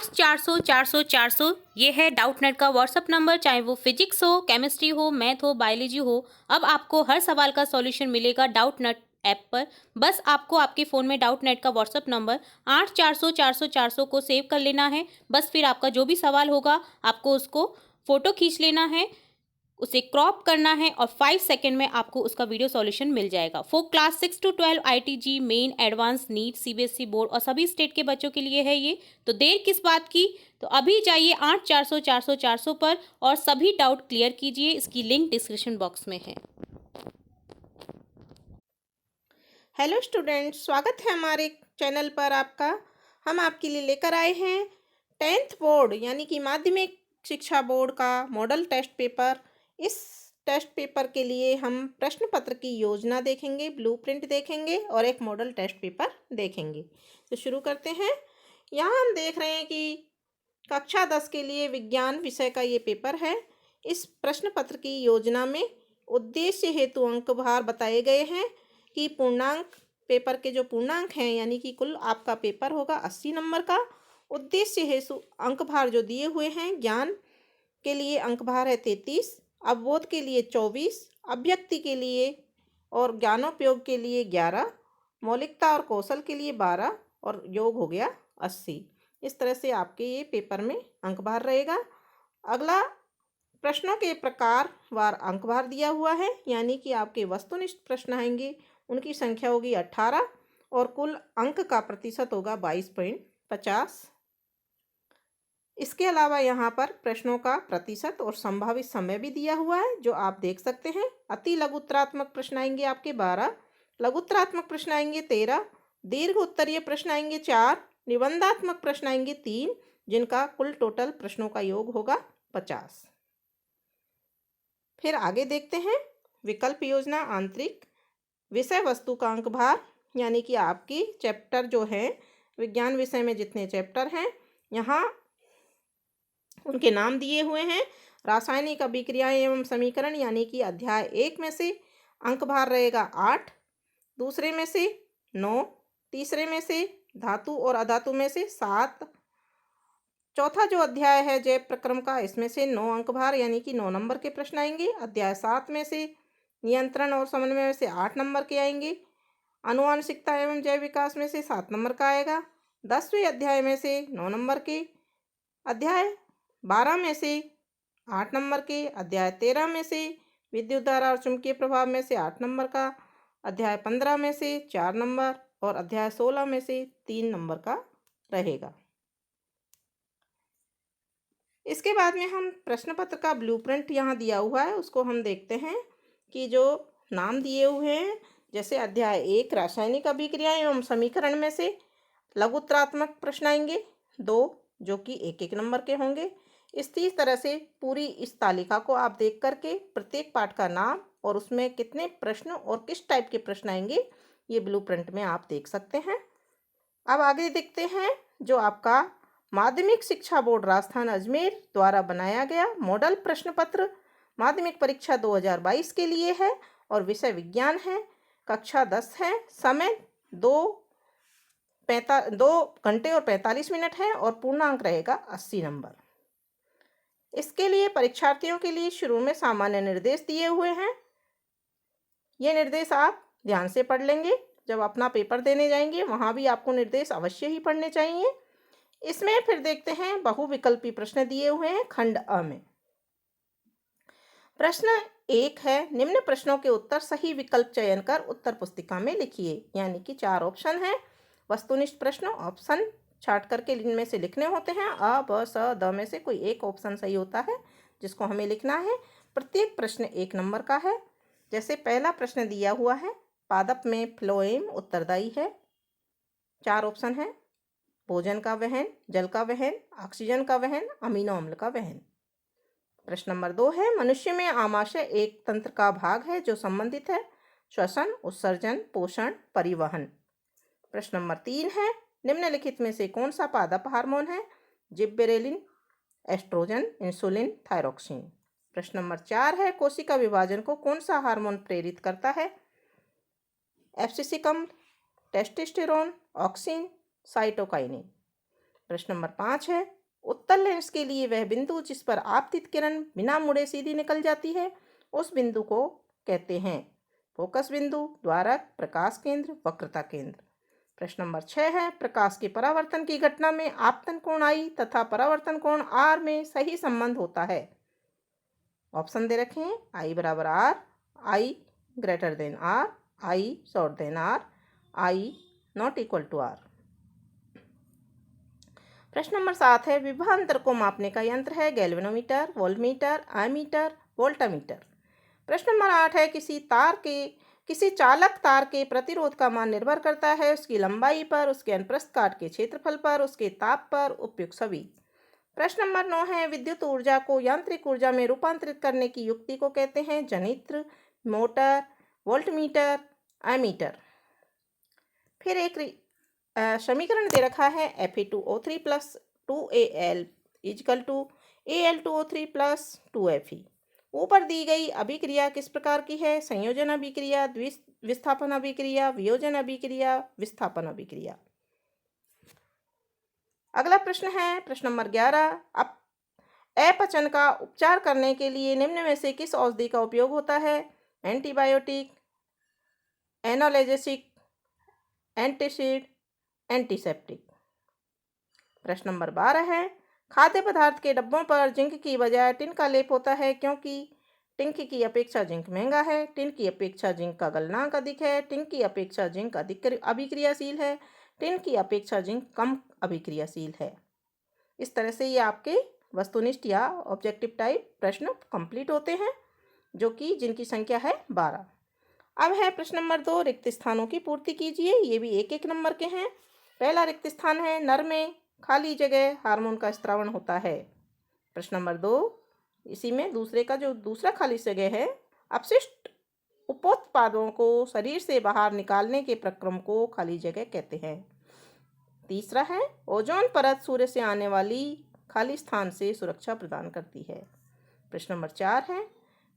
8 400 400 400 ये है डाउटनेट का व्हाट्सअप नंबर। चाहे वो फिजिक्स हो, केमिस्ट्री हो, मैथ हो, बायोलॉजी हो, अब आपको हर सवाल का सॉल्यूशन मिलेगा डाउटनेट ऐप पर। बस आपको आपके फ़ोन में डाउटनेट का व्हाट्सअप नंबर 8 400 400 400 को सेव कर लेना है। बस फिर आपका जो भी सवाल होगा आपको उसको फ़ोटो खींच लेना है, उसे क्रॉप करना है और 5 सेकंड में आपको उसका वीडियो सॉल्यूशन मिल जाएगा। For class 6 to 12 IIT JEE main advance NEET CBSE board और सभी स्टेट के बच्चों के लिए है ये। तो देर किस बात की, तो अभी जाइए 8 400 400 400 पर और सभी डाउट क्लियर कीजिए। इसकी लिंक डिस्क्रिप्शन बॉक्स में है। हेलो स्टूडेंट्स, स्वागत है हमारे चैनल पर आपका। हम आपके लिए लेकर आए हैं 10th बोर्ड यानी कि माध्यमिक शिक्षा बोर्ड का मॉडल टेस्ट पेपर। इस टेस्ट पेपर के लिए हम प्रश्न पत्र की योजना देखेंगे, ब्लूप्रिंट देखेंगे और एक मॉडल टेस्ट पेपर देखेंगे। तो शुरू करते हैं। यहाँ हम देख रहे हैं कि कक्षा 10 के लिए विज्ञान विषय का ये पेपर है। इस प्रश्न पत्र की योजना में उद्देश्य हेतु अंक भार बताए गए हैं कि पूर्णांक पेपर के जो पूर्णांक हैं यानी कि कुल आपका पेपर होगा 80 नंबर का। उद्देश्य हेतु अंक भार जो दिए हुए हैं, ज्ञान के लिए अंक भार है 33, अवबोध के लिए 24, अभ्यक्ति के लिए और ज्ञानोपयोग के लिए 11, मौलिकता और कौशल के लिए 12 और योग हो गया 80। इस तरह से आपके ये पेपर में अंक भार रहेगा। अगला प्रश्नों के प्रकार वार अंक भार दिया हुआ है यानी कि आपके वस्तुनिष्ठ प्रश्न आएंगे, उनकी संख्या होगी 18 और कुल अंक का प्रतिशत होगा 22.50। इसके अलावा यहाँ पर प्रश्नों का प्रतिशत और संभावित समय भी दिया हुआ है जो आप देख सकते हैं। अति लघुत्तरात्मक प्रश्न आएंगे आपके 12, लघुत्तरात्मक प्रश्न आएंगे 13, दीर्घ उत्तरीय प्रश्न आएंगे 4, निबंधात्मक प्रश्न आएंगे 3, जिनका कुल टोटल प्रश्नों का योग होगा 50। फिर आगे देखते हैं विकल्प योजना आंतरिक विषय वस्तु का अंक भार यानी कि आपकी चैप्टर जो है विज्ञान विषय में जितने चैप्टर हैं यहाँ उनके नाम दिए हुए हैं। रासायनिक अभिक्रियाएं एवं समीकरण यानी कि अध्याय 1 में से अंक भार रहेगा 8, दूसरे में से 9, तीसरे में से धातु और अधातु में से 7, चौथा जो अध्याय है जैव प्रक्रम का इसमें से 9 अंक भार यानी कि 9 नंबर के प्रश्न आएंगे। अध्याय 7 में से नियंत्रण और समन्वय में से 8 नंबर के आएंगे। आनुवांशिकता एवं जैव विकास में से 7 नंबर का आएगा। 10वें अध्याय में से 9 नंबर के, अध्याय 12 में से 8 नंबर के, अध्याय 13 में से विद्युत धारा और चुंबकीय प्रभाव में से 8 नंबर का, अध्याय 15 में से 4 नंबर और अध्याय 16 में से 3 नंबर का रहेगा। इसके बाद में हम प्रश्न पत्र का ब्लूप्रिंट यहाँ दिया हुआ है उसको हम देखते हैं कि जो नाम दिए हुए हैं जैसे अध्याय 1 रासायनिक अभिक्रिया एवं समीकरण में से लघुत्तरात्मक प्रश्न आएंगे 2 जो कि 1-1 नंबर के होंगे। इसी तरह से पूरी इस तालिका को आप देख करके प्रत्येक पाठ का नाम और उसमें कितने प्रश्न और किस टाइप के प्रश्न आएंगे ये ब्लूप्रिंट में आप देख सकते हैं। अब आगे देखते हैं जो आपका माध्यमिक शिक्षा बोर्ड राजस्थान अजमेर द्वारा बनाया गया मॉडल प्रश्न पत्र माध्यमिक परीक्षा 2022 के लिए है और विषय विज्ञान है, कक्षा 10 है, समय 2 घंटे और 45 मिनट है और पूर्णांक रहेगा 80 नंबर। इसके लिए परीक्षार्थियों के लिए शुरू में सामान्य निर्देश दिए हुए हैं। ये निर्देश आप ध्यान से पढ़ लेंगे, जब अपना पेपर देने जाएंगे वहाँ भी आपको निर्देश अवश्य ही पढ़ने चाहिए। इसमें फिर देखते हैं बहुविकल्पी प्रश्न दिए हुए हैं खंड अ में। प्रश्न 1 है, निम्न प्रश्नों के उत्तर सही विकल्प चयन कर उत्तर पुस्तिका में लिखिए। यानी कि 4 ऑप्शन है। वस्तुनिष्ठ प्रश्न ऑप्शन छाट करके इनमें से लिखने होते हैं। अ ब स द में से कोई एक ऑप्शन सही होता है जिसको हमें लिखना है। प्रत्येक प्रश्न 1 नंबर का है। जैसे पहला प्रश्न दिया हुआ है, पादप में फ्लोएम उत्तरदायी है। 4 ऑप्शन है, भोजन का वहन, जल का वहन, ऑक्सीजन का वहन, अमीनो अम्ल का वहन। प्रश्न नंबर 2 है, मनुष्य में आमाशय एक तंत्र का भाग है जो संबंधित है श्वसन, उत्सर्जन, पोषण, परिवहन। प्रश्न नंबर 3 है, निम्नलिखित में से कौन सा पादप हार्मोन है? Gibberellin, oestrogen, insulin, thyroxine. प्रश्न नंबर 4 है, कोशिका विभाजन को कौन सा हार्मोन प्रेरित करता है? एब्सिसिकम, टेस्टोस्टेरोन, ऑक्सिन, साइटोकाइनिन। प्रश्न नंबर 5 है, उत्तल लेंस के लिए वह बिंदु जिस पर आपतित किरण बिना मुड़े सीधी निकल जाती है उस बिंदु को कहते हैं। फोकस बिंदु, द्वारक, प्रकाश केंद्र, वक्रता केंद्र। प्रश्न नंबर 6 है, प्रकाश के परावर्तन की घटना में आपतन कोण I तथा परावर्तन कोण R में सही संबंध होता है। ऑप्शन दे रखे हैं, I बराबर R, I greater than R, I short than R, I not equal to R। प्रश्न नंबर 7 है, विभवांतर को मापने का यंत्र है गैल्वेनोमीटर, वोल्टमीटर, एमीटर, वोल्टामीटर। प्रश्न नंबर 8 है, किसी चालक तार के प्रतिरोध का मान निर्भर करता है उसकी लंबाई पर, उसके अनुप्रस्थ काट के क्षेत्रफल पर, उसके ताप पर, उपयुक्त सभी। प्रश्न नंबर 9 है, विद्युत ऊर्जा को यांत्रिक ऊर्जा में रूपांतरित करने की युक्ति को कहते हैं जनित्र, मोटर, वोल्टमीटर, एमीटर। फिर एक समीकरण दे रखा है Fe2O3 plus 2Al is equal to Al2O3 plus 2Fe। ऊपर दी गई अभिक्रिया किस प्रकार की है? संयोजन अभिक्रिया, विस्थापन अभिक्रिया, वियोजन अभिक्रिया, विस्थापन अभिक्रिया। अगला प्रश्न है प्रश्न नंबर 11, अपचन का उपचार करने के लिए निम्न में से किस औषधि का उपयोग होता है? Antibiotic, analgesic, antacid, antiseptic. प्रश्न नंबर 12 है, खाद्य पदार्थ के डब्बों पर जिंक की बजाय टिन का लेप होता है क्योंकि टिंक की अपेक्षा जिंक महंगा है, टिन की अपेक्षा जिंक का गलनांक अधिक है, टिन की अपेक्षा जिंक अधिक अभिक्रियाशील है, टिन की अपेक्षा जिंक कम अभिक्रियाशील है। इस तरह से ये आपके वस्तुनिष्ठ या ऑब्जेक्टिव टाइप प्रश्न कंप्लीट होते हैं, जो कि जिनकी संख्या है 12। अब है प्रश्न नंबर 2, रिक्त स्थानों की पूर्ति कीजिए। ये भी एक एक नंबर के हैं। पहला रिक्त स्थान है, नर में खाली जगह हार्मोन का स्त्रावण होता है। प्रश्न नंबर 2, इसी में दूसरा खाली जगह है, अपशिष्ट उपोत्पादों को शरीर से बाहर निकालने के प्रक्रम को खाली जगह कहते हैं। तीसरा है, ओजोन परत सूर्य से आने वाली खाली स्थान से सुरक्षा प्रदान करती है। प्रश्न नंबर 4 है,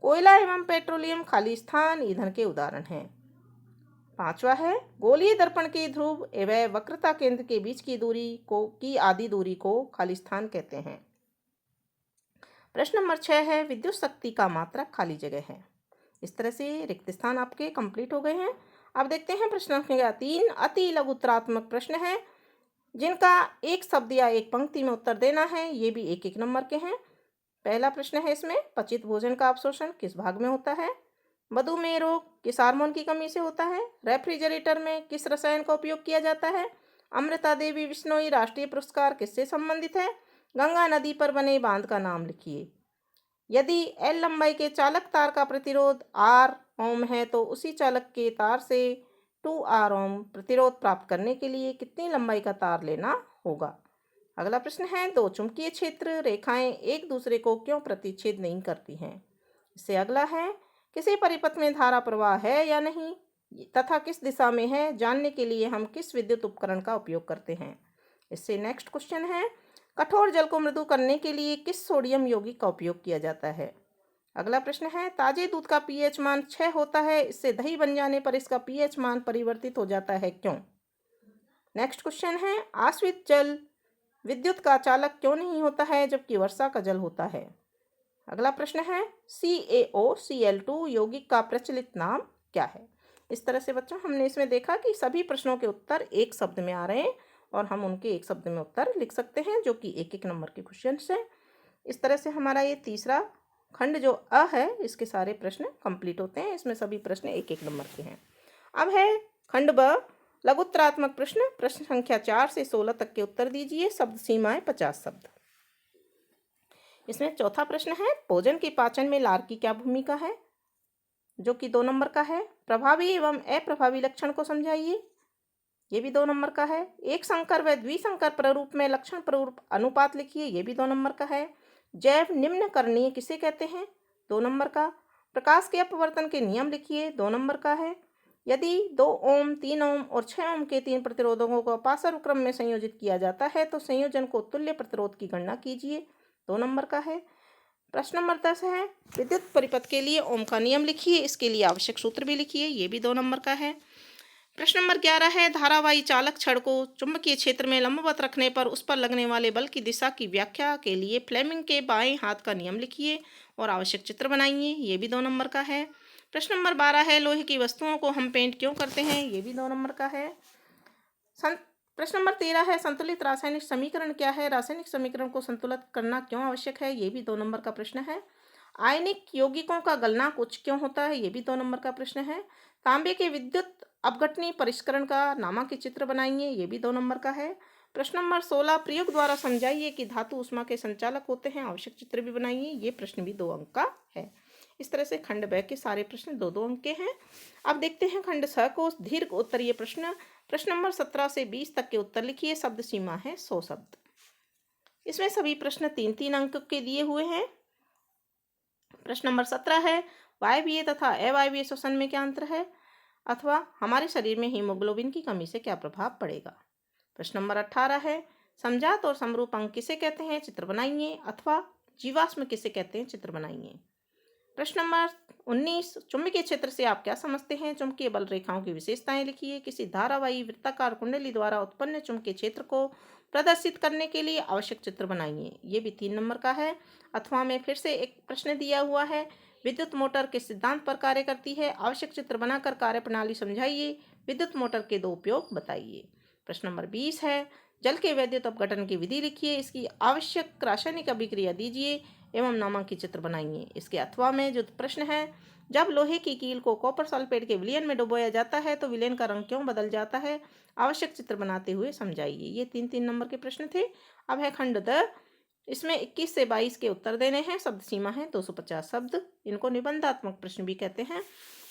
कोयला एवं पेट्रोलियम खाली स्थान ईंधन के उदाहरण हैं। पांचवा है, गोलीय दर्पण के ध्रुव एवं वक्रता केंद्र के बीच की आधी दूरी को खाली स्थान कहते हैं। प्रश्न नंबर 6 है, विद्युत शक्ति का मात्रक खाली जगह है। इस तरह से रिक्त स्थान आपके कंप्लीट हो गए हैं। अब देखते हैं प्रश्न संख्या 3, अति लघुत्तरात्मक प्रश्न है जिनका एक शब्द या एक पंक्ति में उत्तर देना है। ये भी एक एक नंबर के हैं। पहला प्रश्न है इसमें, पचित भोजन का अवशोषण किस भाग में होता है? मधुमेह रोग किस हार्मोन की कमी से होता है? रेफ्रिजरेटर में किस रसायन का उपयोग किया जाता है? अमृता देवी बिश्नोई राष्ट्रीय पुरस्कार किससे संबंधित है? गंगा नदी पर बने बांध का नाम लिखिए। यदि L लंबाई के चालक तार का प्रतिरोध R ओम है तो उसी चालक के तार से 2R ओम प्रतिरोध प्राप्त करने के लिए कितनी लंबाई का तार लेना होगा? अगला प्रश्न है, दो चुंबकीय क्षेत्र रेखाएं एक दूसरे को क्यों प्रतिच्छेद नहीं करती हैं? इससे अगला है, किसी परिपथ में धारा प्रवाह है या नहीं तथा किस दिशा में है जानने के लिए हम किस विद्युत उपकरण का उपयोग करते हैं? इससे नेक्स्ट क्वेश्चन है, कठोर जल को मृदु करने के लिए किस सोडियम यौगिक का उपयोग किया जाता है? अगला प्रश्न है, ताजे दूध का pH मान 6 होता है, इससे दही बन जाने पर इसका pH मान परिवर्तित हो जाता है, क्यों? नेक्स्ट क्वेश्चन है, आश्रित जल विद्युत का चालक क्यों नहीं होता है जबकि वर्षा का जल होता है? अगला प्रश्न है, CaOCl2 यौगिक का प्रचलित नाम क्या है? इस तरह से बच्चों हमने इसमें देखा कि सभी प्रश्नों के उत्तर एक शब्द में आ रहे हैं और हम उनके एक शब्द में उत्तर लिख सकते हैं, जो कि एक एक नंबर के क्वेश्चन है। इस तरह से हमारा ये तीसरा खंड जो अ है, इसके सारे प्रश्न कंप्लीट होते हैं। इसमें सभी प्रश्न एक एक नंबर के हैं। अब है खंड ब, लघुत्तरात्मक प्रश्न। प्रश्न संख्या 4 से 16 तक के उत्तर दीजिए। शब्द सीमाएं 50 शब्द। इसमें चौथा प्रश्न है, भोजन के पाचन में लार की क्या भूमिका है, जो कि 2 नंबर का है। प्रभावी एवं अप्रभावी लक्षण को समझाइए, ये भी 2 नंबर का है। एक संकर व द्विसंकर प्रारूप में लक्षण प्रारूप अनुपात लिखिए, ये भी 2 नंबर का है। जैव निम्नकरणीय किसे कहते हैं, 2 नंबर का। प्रकाश के अपवर्तन के नियम लिखिए, 2 नंबर का है। यदि 2 ओम, 3 ओम और 6 ओम के 3 प्रतिरोधकों को अपासर क्रम में संयोजित किया जाता है तो संयोजन को तुल्य प्रतिरोध की गणना कीजिए, 2 नंबर का है। प्रश्न नंबर 10 है, विद्युत परिपथ के लिए ओम का नियम लिखिए, इसके लिए आवश्यक सूत्र भी लिखिए, ये भी 2 नंबर का है। प्रश्न नंबर 11 है, धारावाही चालक छड़ को चुंबकीय क्षेत्र में लंबवत रखने पर उस पर लगने वाले बल की दिशा की व्याख्या के लिए फ्लेमिंग के बाएं हाथ का नियम लिखिए और आवश्यक चित्र बनाइए। ये भी 2 नंबर का है। प्रश्न नंबर 12 है, लोहे की वस्तुओं को हम पेंट क्यों करते हैं? ये भी 2 नंबर का है। प्रश्न नंबर 13 है, संतुलित रासायनिक समीकरण क्या है? रासायनिक समीकरण को संतुलित करना क्यों आवश्यक है? ये भी 2 नंबर का प्रश्न है। आयनिक यौगिकों का गलनांक उच्च क्यों होता है? ये भी 2 नंबर का प्रश्न है। तांबे के विद्युत अपघटनी परिष्करण का नामांकित चित्र बनाइए। ये भी 2 नंबर का है। प्रश्न नंबर 16, प्रयोग द्वारा समझाइए कि धातु ऊष्मा के संचालक होते हैं। आवश्यक चित्र भी बनाइए। ये प्रश्न भी 2 अंक का है। इस तरह से खंड ब के सारे प्रश्न 2-2 अंक के हैं। अब देखते हैं खंड स को, दीर्घ उत्तरीय प्रश्न। प्रश्न नंबर 17 से 20 तक के उत्तर लिखिए। शब्द सीमा है 100 शब्द। इसमें सभी प्रश्न 3-3 अंक के दिए हुए हैं। प्रश्न नंबर 17 है, वायवीय तथा अवायवीय श्वसन में क्या अंतर है? अथवा हमारे शरीर में हीमोग्लोबिन की कमी से क्या प्रभाव पड़ेगा? प्रश्न नंबर 18 है, समजात और समरूप अंग किसे कहते हैं? चित्र बनाइए। अथवा जीवाश्म किसे कहते हैं? चित्र बनाइए। प्रश्न नंबर 19, चुंबकीय क्षेत्र से आप क्या समझते हैं? चुंबकीय बल रेखाओं की विशेषताएं लिखिए। किसी धारावाही वृत्ताकार कुंडली द्वारा उत्पन्न चुंबकीय क्षेत्र को प्रदर्शित करने के लिए आवश्यक चित्र बनाइए। ये भी 3 नंबर का है। अथवा में फिर से एक प्रश्न दिया हुआ है, विद्युत मोटर किस सिद्धांत पर कार्य करती है? आवश्यक चित्र बनाकर कार्यप्रणाली समझाइए। विद्युत मोटर के 2 उपयोग बताइए। प्रश्न नंबर 20 है, जल के वैद्युत अपघटन की विधि लिखिए। इसकी आवश्यक रासायनिक अभिक्रिया दीजिए एवं नामांकित चित्र बनाइए। इसके अथवा में जो प्रश्न है, जब लोहे की कील को कॉपर सल्फेट के विलयन में डुबोया जाता है तो विलयन का रंग क्यों बदल जाता है? आवश्यक चित्र बनाते हुए समझाइए। ये 3-3 नंबर के प्रश्न थे। अब है खंड द। इसमें 21 से 22 के उत्तर देने हैं। शब्द सीमा है 250 शब्द। इनको निबंधात्मक प्रश्न भी कहते हैं।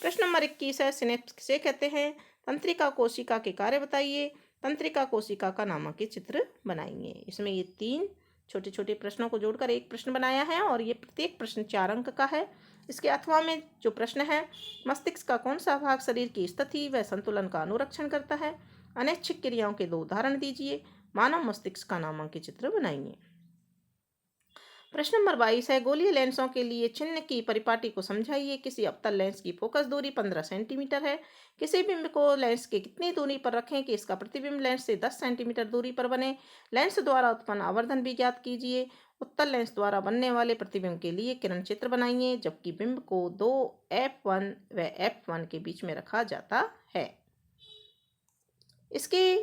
प्रश्न नंबर 21 है, सिनेप्स किसे कहते हैं? तंत्रिका कोशिका के कार्य बताइए। तंत्रिका कोशिका का नामांकित चित्र बनाइए। इसमें ये 3 छोटे छोटे प्रश्नों को जोड़कर एक प्रश्न बनाया है और ये प्रत्येक प्रश्न 4 अंक का है। इसके अथवा में जो प्रश्न है, मस्तिष्क का कौन सा भाग शरीर की स्थिति व संतुलन का अनुरक्षण करता है? अनैच्छिक क्रियाओं के 2 उदाहरण दीजिए। मानव मस्तिष्क का नामांकित चित्र बनाइए। प्रश्न नंबर 22 है, गोलीय लेंसों के लिए चिन्ह की परिपाटी को समझाइए। किसी अवतल लेंस की फोकस दूरी 15 सेंटीमीटर है। किसी बिंब को लेंस के कितनी दूरी पर रखें कि इसका प्रतिबिंब लेंस से 10 सेंटीमीटर दूरी पर बने? लेंस द्वारा उत्पन्न आवर्धन भी ज्ञात कीजिए। उत्तल लेंस द्वारा बनने वाले प्रतिबिंब के लिए किरण चित्र बनाइए, जबकि बिंब को 2f1 व f1 के बीच में रखा जाता है। इसके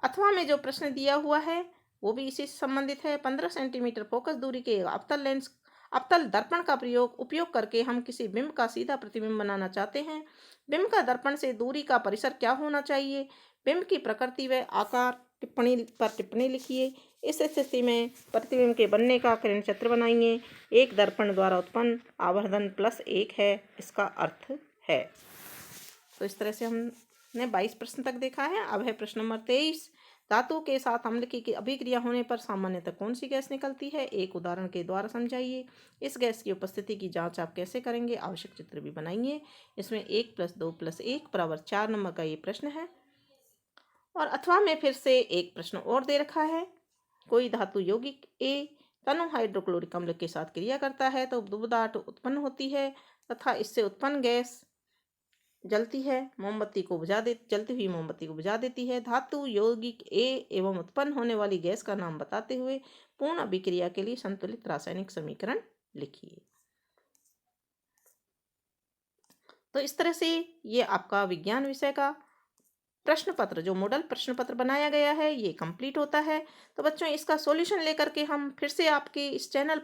अथवा में जो प्रश्न दिया हुआ है वो भी इसी से संबंधित है। 15 सेंटीमीटर फोकस दूरी के अवतल दर्पण का उपयोग करके हम किसी बिंब का सीधा प्रतिबिंब बनाना चाहते हैं। बिंब का दर्पण से दूरी का परिसर क्या होना चाहिए? बिंब की प्रकृति व आकार टिप्पणी लिखिए। इस स्थिति में प्रतिबिंब के बनने का किरण चित्र बनाइए। एक दर्पण द्वारा उत्पन्न आवर्धन +1 है, इसका अर्थ है। तो इस तरह से हमने 22 प्रश्न तक देखा है। अब है प्रश्न नंबर 23, धातु के साथ अम्ल की अभिक्रिया होने पर सामान्यतः कौन सी गैस निकलती है? एक उदाहरण के द्वारा समझाइए। इस गैस की उपस्थिति की जांच आप कैसे करेंगे? आवश्यक चित्र भी बनाइए। इसमें 1 + 2 + 1 = 4 नंबर का ये प्रश्न है। और अथवा में फिर से एक प्रश्न और दे रखा है, कोई धातु यौगिक A तनु हाइड्रोक्लोरिक अम्ल के साथ क्रिया करता है तो दुबदाहट उत्पन्न होती है तथा इससे उत्पन्न गैस जलती हुई मोमबत्ती को बुझा देती है। धातु यौगिक A एवं उत्पन्न होने वाली गैस का नाम बताते हुए पूर्ण अभिक्रिया के लिए संतुलित रासायनिक समीकरण लिखिए। तो इस तरह से ये आपका विज्ञान विषय का प्रश्न पत्र, जो मॉडल प्रश्न पत्र बनाया गया है, ये कंप्लीट होता है। तो बच्चों, इसका सॉल्यूशन लेकर के हम फिर से आपके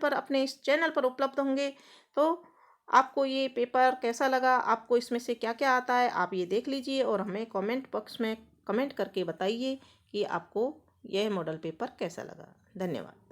अपने इस चैनल पर उपलब्ध होंगे। तो आपको ये पेपर कैसा लगा, आपको इसमें से क्या क्या आता है, आप ये देख लीजिए और हमें कमेंट बॉक्स में कमेंट करके बताइए कि आपको यह मॉडल पेपर कैसा लगा। धन्यवाद।